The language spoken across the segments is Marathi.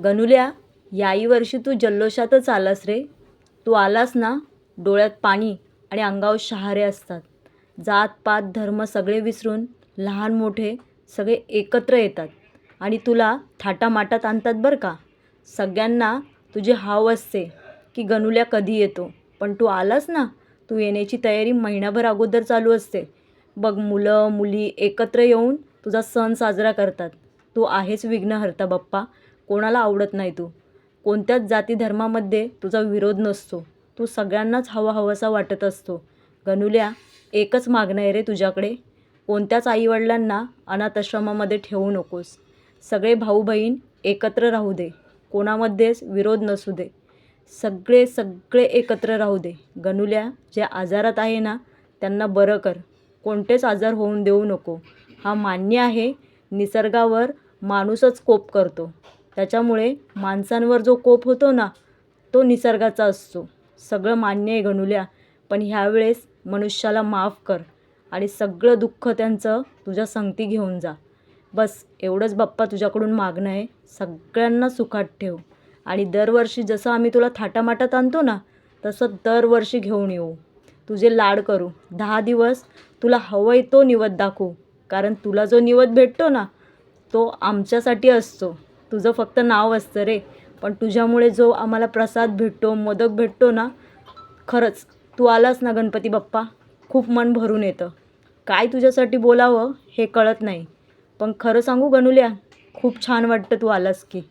गणुल्या, याही वर्षी तू जल्लोषातच आलास रे. तू आलास ना, डोळ्यात पाणी आणि अंगावर शहारे असतात. जात पात धर्म सगळे विसरून लहान मोठे सगळे एकत्र येतात आणि तुला थाटामाटात आणतात बरं का. सगळ्यांना तुझी हाव असते की गणुल्या कधी येतो, पण तू आलास ना, तू येण्याची तयारी महिनाभर अगोदर चालू असते. बघ, मुलं मुली एकत्र येऊन तुझा सण साजरा करतात. तू आहेस विघ्नहर्ता बाप्पा. कोणाला आवडत नाही तू. कोणत्याच जाती धर्मामध्ये तुझा विरोध नसतो. तू सगळ्यांनाच हवाहवासा वाटत असतो. गणुल्या, एकच मागणं आहे रे तुझ्याकडे. कोणत्याच आईवडिलांना अनाथाश्रमामध्ये ठेवू नकोस. सगळे भाऊ बहीण एकत्र राहू दे. कोणामध्येच विरोध नसू दे. सगळे सगळे एकत्र राहू दे. गणुल्या, जे आजारात आहे ना, त्यांना बरं कर. कोणतेच आजार होऊन देऊ नको. हा मान्य आहे, निसर्गावर माणूसच कोप करतो. त्याच्यामुळे माणसांवर जो कोप होतो ना, तो निसर्गाचा असतो. सगळं मान्य आहे गणुल्या, पण ह्यावेळेस मनुष्याला माफ कर आणि सगळं दुःख त्यांचं तुझ्या संगती घेऊन जा. बस एवढंच बाप्पा तुझ्याकडून मागणं आहे. सगळ्यांना सुखात ठेव आणि दरवर्षी जसं आम्ही तुला थाटामाटात आणतो ना, तसं दरवर्षी घेऊन येऊ. तुझे लाड करू. 10 दिवस तुला हवंय तो निवद दाखवू. कारण तुला जो निवद भेटतो ना, तो आमच्यासाठी असतो. तुझं फक्त नाव असतं रे, पण तुझ्यामुळे जो आम्हाला प्रसाद भेटतो, मोदक भेटतो ना, खरंच तू आलास ना गणपती बाप्पा, खूप मन भरून येतं. काय तुझ्यासाठी बोलावं हे कळत नाही. पण खरं सांगू गणुल्या, खूप छान वाटतं तू आलास की.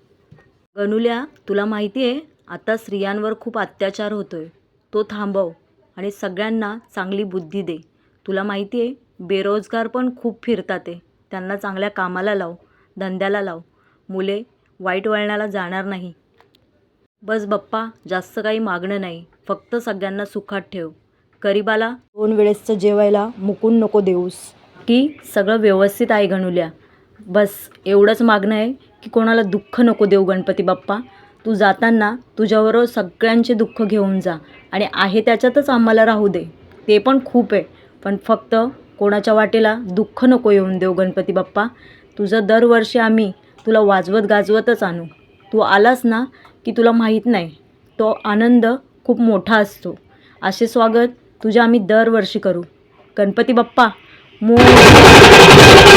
गणुल्या, तुला माहिती आहे आता स्त्रियांवर खूप अत्याचार होतोय. तो थांबव आणि सगळ्यांना चांगली बुद्धी दे. तुला माहिती आहे बेरोजगार पण खूप फिरतात आहे. त्यांना चांगल्या कामाला लाव, धंद्याला लाव. मुले वाईट वळणाला जाणार नाही. बस बाप्पा, जास्त काही मागणं नाही. फक्त सगळ्यांना सुखात ठेव. गरीबाला 2 वेळेसचं जेवायला मुकून नको देऊस. की सगळं व्यवस्थित आहे गणुल्या. बस एवढंच मागणं आहे की कोणाला दुःख नको देऊ गणपती बाप्पा. तू जाताना तुझ्याबरोबर सगळ्यांचे दुःख घेऊन जा आणि आहे त्याच्यातच आम्हाला राहू दे. ते पण खूप आहे, पण फक्त कोणाच्या वाटेला दुःख नको येऊन देऊ गणपती बाप्पा. तुझं दरवर्षी आम्ही तुला वाजवत गाजवतच आणू. तू आलास ना की तुला माहीत नाही, तो आनंद खूप मोठा असतो. असे स्वागत तुझे आम्ही दरवर्षी करू. गणपती बाप्पा मोरया.